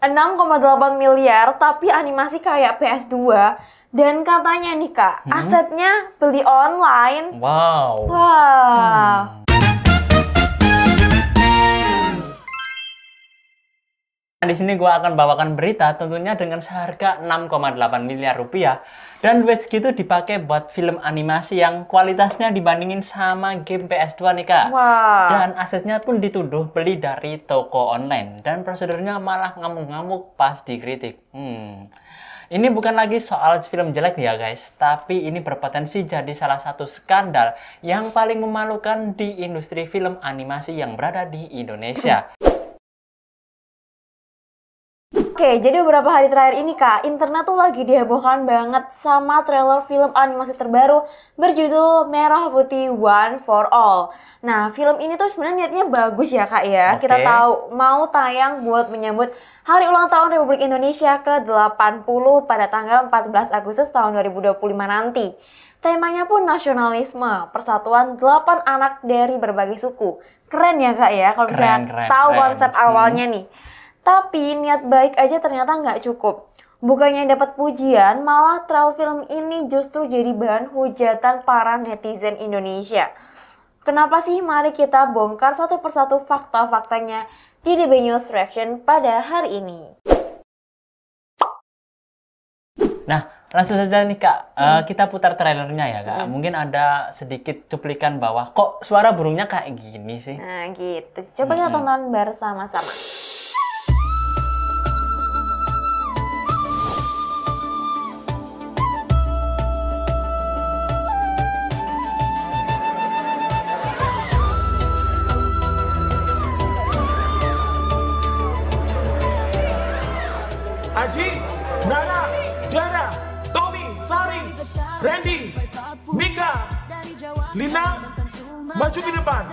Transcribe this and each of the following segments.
6,8 miliar tapi animasi kayak PS2. Dan katanya nih Kak, asetnya beli online. Wow. Wow. Di sini gue akan bawakan berita tentunya dengan seharga 6,8 miliar rupiah. Dan duit segitu dipakai buat film animasi yang kualitasnya dibandingin sama game PS2 nih Kak. Wow. Dan asetnya pun dituduh beli dari toko online. Dan prosedurnya malah ngamuk-ngamuk pas dikritik. Ini bukan lagi soal film jelek ya guys. Tapi ini berpotensi jadi salah satu skandal yang paling memalukan di industri film animasi yang berada di Indonesia. Oke, jadi beberapa hari terakhir ini Kak, internet tuh lagi dihebohkan banget sama trailer film animasi terbaru berjudul Merah Putih One for All. Nah, film ini tuh sebenarnya niatnya bagus ya Kak ya. Kita tahu mau tayang buat menyambut Hari Ulang Tahun Republik Indonesia ke-80 pada tanggal 14 Agustus tahun 2025 nanti. Temanya pun nasionalisme, persatuan 8 anak dari berbagai suku. Keren ya Kak ya, kalau misalnya tahu konsep awalnya nih. Tapi niat baik aja ternyata nggak cukup. Bukannya dapat pujian, malah trailer film ini justru jadi bahan hujatan para netizen Indonesia. Kenapa sih? Mari kita bongkar satu persatu fakta-faktanya di DB News Reaction pada hari ini. Nah, langsung saja nih Kak, kita putar trailernya ya Kak. Mungkin ada sedikit cuplikan bahwa kok suara burungnya kayak gini sih. Nah gitu, coba kita tonton bersama-sama. Aji, Nana, Dara, Tommy, Sari, Randy, Mika, Lina, maju ke depan.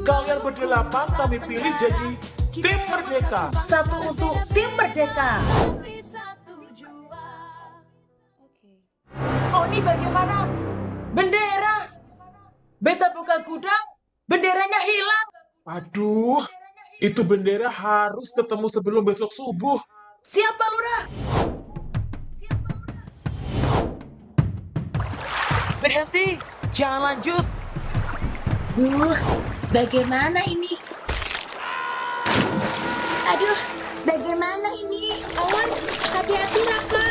Kalian berdelapan kami pilih jadi Tim Merdeka. Satu untuk Tim Merdeka. Kok ini bagaimana? Bendera. Beta buka gudang, benderanya hilang. Aduh, itu bendera harus ketemu sebelum besok subuh. Siapa lurah? Berhenti, jangan lanjut. Bagaimana ini? Aduh, bagaimana ini? Awas, hati-hati Raka.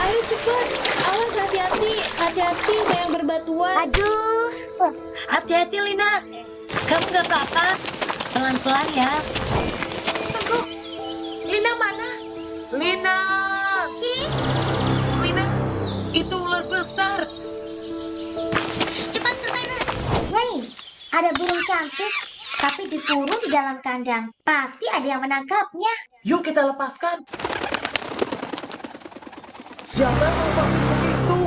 Ayo cepat, awas hati-hati. Hati-hati ada yang berbatuan. Aduh, Hati-hati Lina. Kamu gak apa-apa? Pelan-pelan ya. Tunggu, Lina mana? Lina! Lina, itu ular besar. cepat ke sana. Hei, ada burung cantik, tapi dikurung di dalam kandang. Pasti ada yang menangkapnya. Yuk kita lepaskan. Jangan lupa Itu,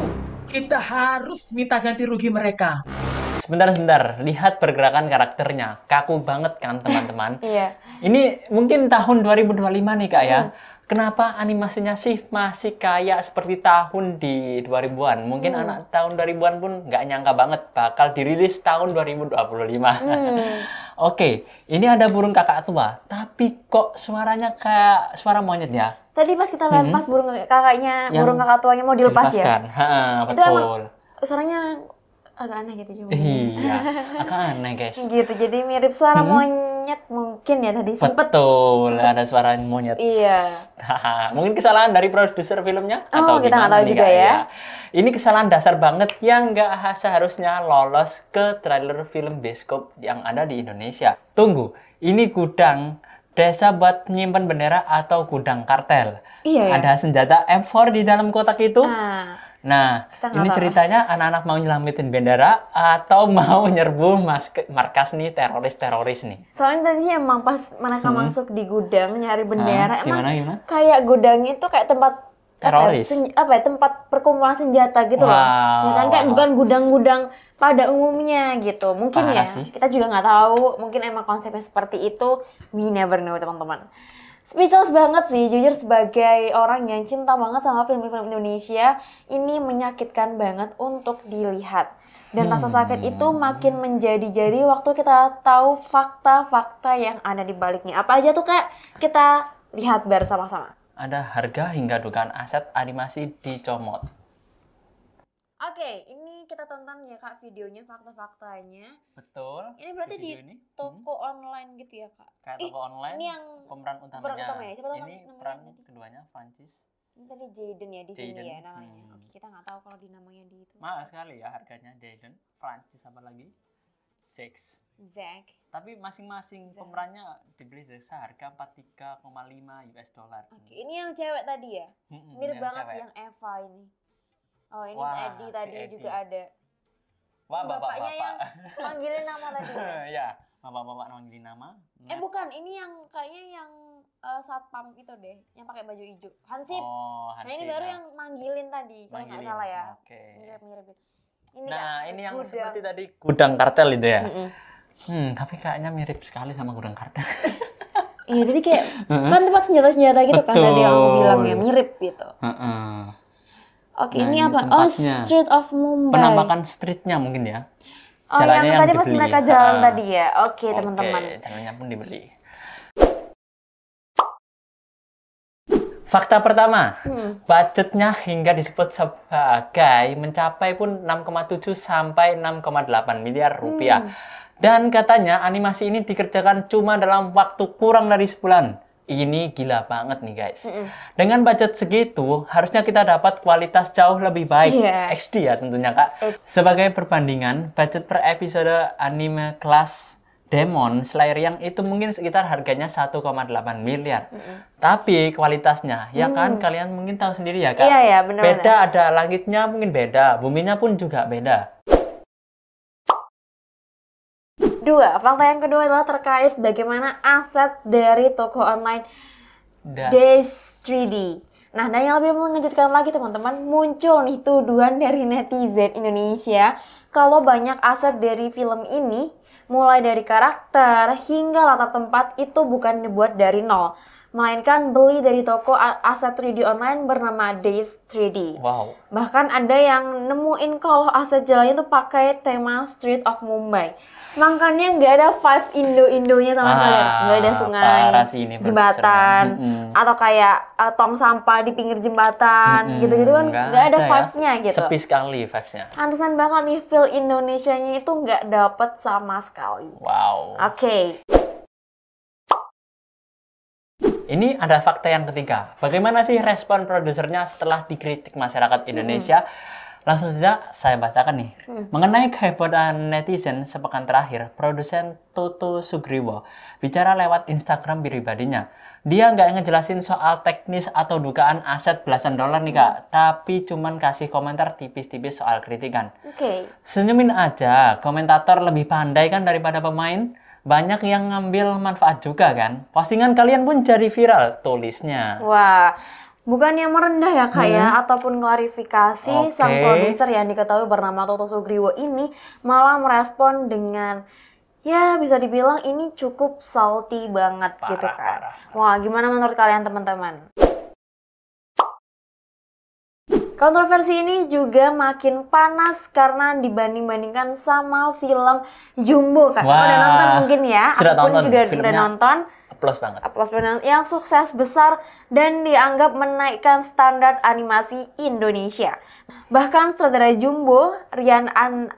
kita harus minta ganti rugi mereka. Sebentar, lihat pergerakan karakternya. Kaku banget kan teman-teman. Iya. Ini mungkin tahun 2025 nih Kak ya. Kenapa animasinya sih masih kayak seperti tahun di 2000-an? Mungkin anak tahun 2000-an pun nggak nyangka banget bakal dirilis tahun 2025. Oke, ini ada burung kakak tua. Tapi kok suaranya kayak suara monyet ya? Tadi pas kita lihat pas burung kakaknya, burung kakak tuanya mau dilepas ya? Betul. Itu emang suaranya agak aneh gitu cuma. Iya, agak aneh guys. Gitu, jadi mirip suara monyet mungkin ya tadi sempet. Betul, ada suara monyet. Iya. Mungkin kesalahan dari produser filmnya Oh, atau kita nggak gimana tahu nih, juga Kak, ya. Ini kesalahan dasar banget yang nggak seharusnya lolos ke trailer film bioskop yang ada di Indonesia. Tunggu, ini gudang desa buat nyimpen bendera atau gudang kartel? Iya ya. Ada senjata M4 di dalam kotak itu? Nah, kita nggak ini tahu. ceritanya anak-anak mau nyelamatin bendera atau mau nyerbu markas nih teroris-teroris nih. Soalnya tadi emang pas mereka masuk di gudang nyari bendera, emang Gimana? kayak gudangnya itu kayak tempat Teroris. tempat perkumpulan senjata gitu loh. Ya kan kayak bukan gudang-gudang pada umumnya gitu. Mungkin Parah ya. sih. Kita juga nggak tahu, mungkin emang konsepnya seperti itu. We never know, teman-teman. Speechless banget sih, jujur sebagai orang yang cinta banget sama film-film Indonesia, ini menyakitkan banget untuk dilihat. Dan rasa sakit itu makin menjadi-jadi waktu kita tahu fakta-fakta yang ada di baliknya. Apa aja tuh kayak kita Lihat bersama-sama. Ada harga hingga dugaan aset animasi dicomot. Oke, ini kita tonton ya Kak videonya, fakta-faktanya. Betul. Ini berarti di video ini, toko online gitu ya Kak? kayak toko online. Ini yang pemeran utamanya. utamanya. Siapa Ini namanya peran tadi? keduanya Francis. Ini tadi Jaden ya di sini Jaden. ya namanya. Oke, kita nggak tahu kalau di namanya di itu. Mahal sekali ya harganya Jaden. Francis apa lagi? Six. Zack. Tapi masing-masing pemerannya dibeli dari seharga 43,5 US dollar. Oke, ini yang cewek tadi ya? Mirip yang banget cewek. sih yang Eva ini. Oh, ini Wah, Eddie si tadi Eddie. juga ada. Wah, Bapaknya yang bapak-bapak. panggilin nama tadi. Ya, bapak-bapak manggilin nama. Bukan, ini yang kayaknya yang satpam itu deh, yang pakai baju hijau. Hansip. Oh, Nah, ini baru yang manggilin tadi, kalau nggak manggilin. salah ya. Oke. Mirip-mirip itu. Ini Nah, Kak, ini yang gudang. seperti tadi gudang kartel itu ya. Mm-mm. Tapi kayaknya mirip sekali sama gudang kartel. Iya, jadi kayak kan tempat senjata-senjata gitu kan tadi yang aku bilang ya, mirip gitu. Oke, Nah, ini ini apa? tempatnya. Street of Mumbai. Penampakan streetnya mungkin ya. Oh, Jalannya yang yang tadi pas dibeli. mereka jalan Ah. tadi ya. Oke, teman-teman. Oke, jalannya pun dibeli. Fakta pertama, budgetnya hingga disebut sebagai mencapai pun 6,7 sampai 6,8 miliar rupiah. Dan katanya animasi ini dikerjakan cuma dalam waktu kurang dari sebulan. Ini gila banget nih guys. Dengan budget segitu, harusnya kita dapat kualitas jauh lebih baik. Iya. HD ya tentunya Kak. Sebagai perbandingan, budget per episode anime kelas Demon Slayer yang itu mungkin sekitar harganya 1,8 miliar. Tapi kualitasnya, ya kan kalian mungkin tahu sendiri ya Kak. Iya, ya, benar-benar. Beda, ada langitnya mungkin beda, buminya pun juga beda. Dua, fakta yang kedua adalah terkait bagaimana aset dari toko online Das. Days 3D. Nah, dan yang lebih mengejutkan lagi teman-teman, muncul nih tuduhan dari netizen Indonesia kalau banyak aset dari film ini, mulai dari karakter hingga latar tempat itu bukan dibuat dari nol, melainkan beli dari toko aset 3D online bernama Days 3D. Wow. Bahkan ada yang nemuin kalau aset jalannya tuh pakai tema Street of Mumbai. Makanya nggak ada vibes Indo-Indonya sama sekali. Nggak ada sungai, parah sih ini jembatan, produsernya. atau kayak tong sampah di pinggir jembatan, gitu-gitu kan nggak ada ya. vibes-nya gitu. Sepi sekali vibes-nya. Pantesan banget nih feel Indonesianya itu nggak dapet sama sekali. Wow. Oke. Ini ada fakta yang ketiga. Bagaimana sih respon produsernya setelah dikritik masyarakat Indonesia? Langsung saja saya bacakan nih. Mengenai kehebohan netizen sepekan terakhir, produsen Toto Sugriwo bicara lewat Instagram pribadinya. Dia nggak ngejelasin soal teknis atau dugaan aset belasan dolar nih Kak, tapi cuman kasih komentar tipis-tipis soal kritikan. Oke. Senyumin aja, komentator lebih pandai kan daripada pemain. Banyak yang ngambil manfaat juga kan. Postingan kalian pun jadi viral, tulisnya. Wah, bukan yang merendah ya Kak ya, ataupun klarifikasi, Oke. sang produser yang diketahui bernama Toto Sugriwo ini malah merespon dengan, ya bisa dibilang ini cukup salty banget gitu kan. Parah. Wah, gimana menurut kalian teman-teman? Kontroversi ini juga makin panas karena dibanding-bandingkan sama film Jumbo kan. Wah, Udah nonton mungkin ya, sudah aku pun nonton. juga udah Filmnya nonton. Applause banget. Yang sukses besar dan dianggap menaikkan standar animasi Indonesia. Bahkan sutradara Jumbo, Rian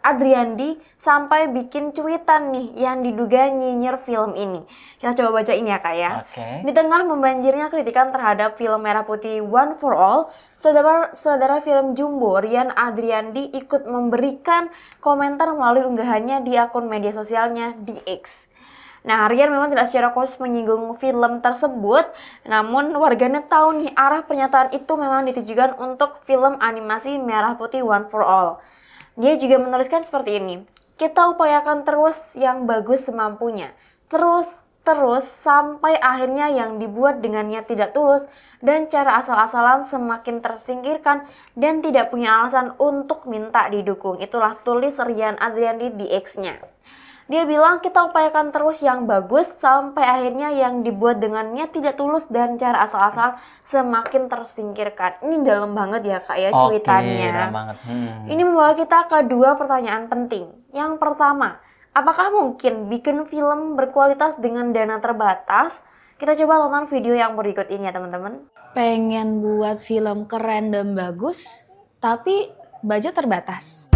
Adriandi, sampai bikin cuitan nih yang diduga nyinyir film ini. Kita coba bacain ya Kak ya. Oke. Di tengah membanjirnya kritikan terhadap film Merah Putih One for All, sutradara film Jumbo, Rian Adriandi, ikut memberikan komentar melalui unggahannya di akun media sosialnya di X. Nah, Rian memang tidak secara khusus menyinggung film tersebut, namun warganet tahu nih arah pernyataan itu memang ditujukan untuk film animasi Merah Putih One for All. Dia juga menuliskan seperti ini, kita upayakan terus yang bagus semampunya, terus sampai akhirnya yang dibuat dengan niat tidak tulus dan cara asal-asalan semakin tersingkirkan dan tidak punya alasan untuk minta didukung. Itulah tulis Rian Adriandi di X-nya. Dia bilang kita upayakan terus yang bagus sampai akhirnya yang dibuat dengan niat tidak tulus dan cara asal-asalan semakin tersingkirkan. Ini dalam banget ya Kak ya cuitannya. Oke, dalam banget. Ini membawa kita ke dua pertanyaan penting. Yang pertama, apakah mungkin bikin film berkualitas dengan dana terbatas? Kita coba tonton video yang berikut ini ya teman-teman. Pengen buat film keren dan bagus, tapi budget terbatas.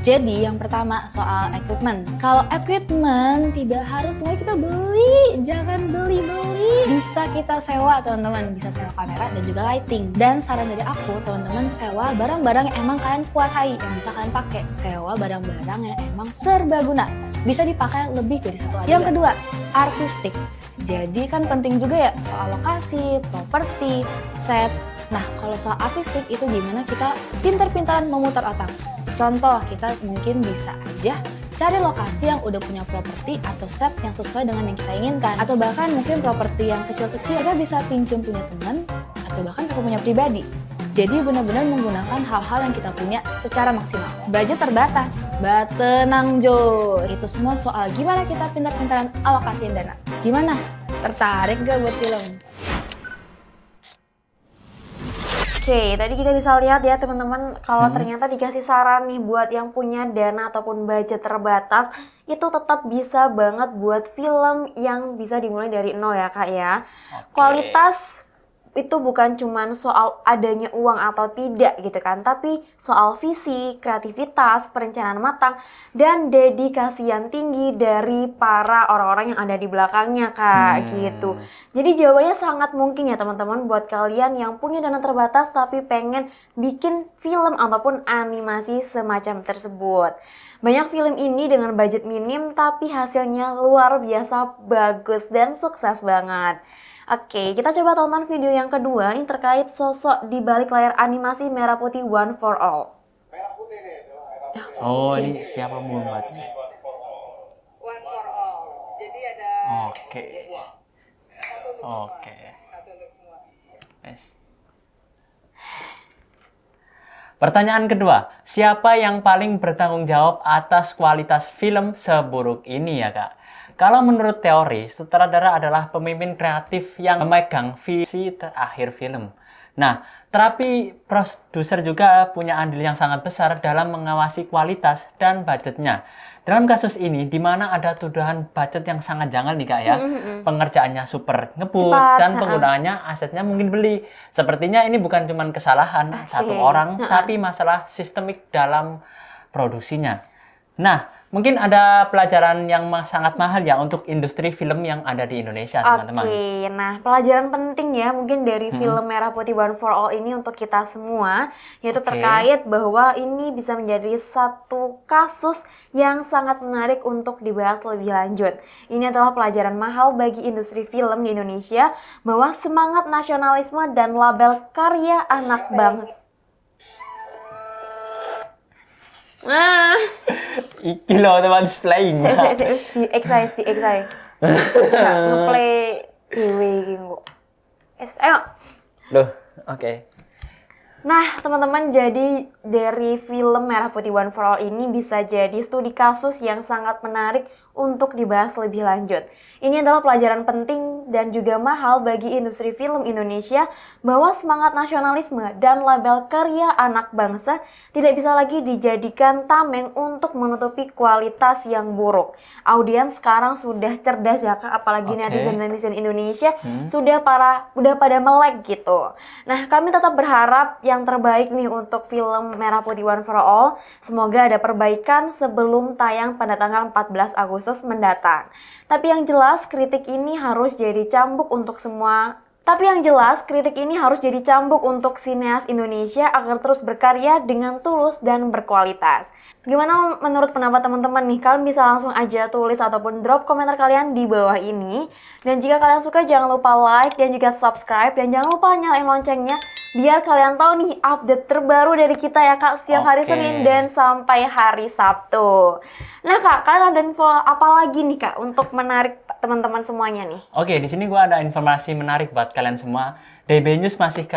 Jadi yang pertama soal equipment. Kalau equipment tidak harus semua kita beli, jangan beli-beli. Bisa kita sewa teman-teman, bisa sewa kamera dan juga lighting. Dan saran dari aku teman-teman, sewa barang-barang yang emang kalian kuasai, yang bisa kalian pakai. Sewa barang-barang yang emang serbaguna, bisa dipakai lebih dari satu adegan. Yang kedua, artistik. Jadi kan penting juga ya soal lokasi, properti, set. Nah kalau soal artistik itu gimana kita pintar-pintaran memutar otak. Contoh, kita mungkin bisa aja cari lokasi yang udah punya properti atau set yang sesuai dengan yang kita inginkan. Atau bahkan mungkin properti yang kecil-kecil, kita bisa pinjam punya teman atau bahkan punya pribadi. Jadi benar-benar menggunakan hal-hal yang kita punya secara maksimal. Budget terbatas, tenang Jo. Itu semua soal gimana kita pintar-pintaran alokasiin dana. Gimana? Tertarik gak buat film? Oke, tadi kita bisa lihat ya teman-teman, kalau ternyata dikasih saran nih buat yang punya dana ataupun budget terbatas, itu tetap bisa banget buat film yang bisa dimulai dari nol ya Kak ya. Kualitas itu bukan cuman soal adanya uang atau tidak gitu kan, tapi soal visi, kreativitas, perencanaan matang, dan dedikasi yang tinggi dari para orang-orang yang ada di belakangnya Kak gitu. Jadi jawabannya sangat mungkin ya teman-teman buat kalian yang punya dana terbatas tapi pengen bikin film ataupun animasi semacam tersebut. Banyak film ini dengan budget minim tapi hasilnya luar biasa bagus dan sukses banget. Oke, kita coba tonton video yang kedua yang terkait sosok di balik layar animasi Merah Putih One for All. Oh, ini siapa membuatnya? One for All. Jadi ada Oke. Yes. Pertanyaan kedua, siapa yang paling bertanggung jawab atas kualitas film seburuk ini ya Kak? Kalau menurut teori, sutradara adalah pemimpin kreatif yang memegang visi terakhir film. Nah, tetapi produser juga punya andil yang sangat besar dalam mengawasi kualitas dan budgetnya. Dalam kasus ini, di mana ada tuduhan budget yang sangat janggal nih Kak ya, pengerjaannya super ngebut dan penggunaannya asetnya mungkin beli. Sepertinya ini bukan cuma kesalahan satu orang, tapi masalah sistemik dalam produksinya. Nah, mungkin ada pelajaran yang sangat mahal ya untuk industri film yang ada di Indonesia, teman-teman. Oke, nah pelajaran penting ya mungkin dari film Merah Putih One for All ini untuk kita semua, yaitu terkait bahwa ini bisa menjadi satu kasus yang sangat menarik untuk dibahas lebih lanjut. Ini adalah pelajaran mahal bagi industri film di Indonesia bahwa semangat nasionalisme dan label karya anak bangsa. Iki loh teman playing. Exai. Ngeplay dewe gitu. Ayo. Loh, oke. Nah, teman-teman, jadi dari film Merah Putih One for All ini bisa jadi studi kasus yang sangat menarik untuk dibahas lebih lanjut. Ini adalah pelajaran penting dan juga mahal bagi industri film Indonesia bahwa semangat nasionalisme dan label karya anak bangsa tidak bisa lagi dijadikan tameng untuk menutupi kualitas yang buruk. Audiens sekarang sudah cerdas ya Kak, apalagi netizen-netizen Indonesia sudah pada melek gitu. Nah, kami tetap berharap yang terbaik nih untuk film Merah Putih One for All. Semoga ada perbaikan sebelum tayang pada tanggal 14 Agustus mendatang. Tapi yang jelas kritik ini harus jadi cambuk untuk sineas Indonesia agar terus berkarya dengan tulus dan berkualitas. Gimana menurut pendapat teman-teman nih? Kalian bisa langsung aja tulis ataupun drop komentar kalian di bawah ini. Dan jika kalian suka jangan lupa like dan juga subscribe. Dan jangan lupa nyalain loncengnya biar kalian tahu nih update terbaru dari kita ya Kak, setiap hari Senin dan sampai hari Sabtu. Nah Kak, kalian ada info apa lagi nih Kak untuk menarik teman-teman semuanya nih? Oke, di sini gua ada informasi menarik buat kalian semua. DB News masih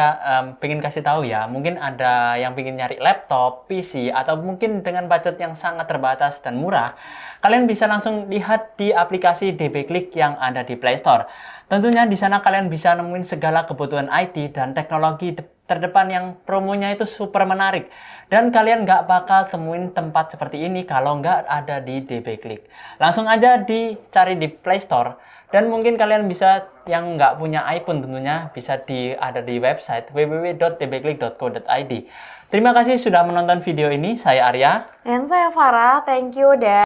pengen kasih tahu ya, mungkin ada yang pengen nyari laptop, PC, atau mungkin dengan budget yang sangat terbatas dan murah, kalian bisa langsung lihat di aplikasi DB Klik yang ada di Play Store. Tentunya di sana kalian bisa nemuin segala kebutuhan IT dan teknologi terdepan yang promonya itu super menarik. Dan kalian nggak bakal temuin tempat seperti ini kalau nggak ada di DB Klik. Langsung aja dicari di Play Store. Dan mungkin kalian bisa, yang nggak punya iPhone tentunya, bisa ada di website www.dbklik.co.id. Terima kasih sudah menonton video ini. Saya Arya. Dan saya Farah, thank you dan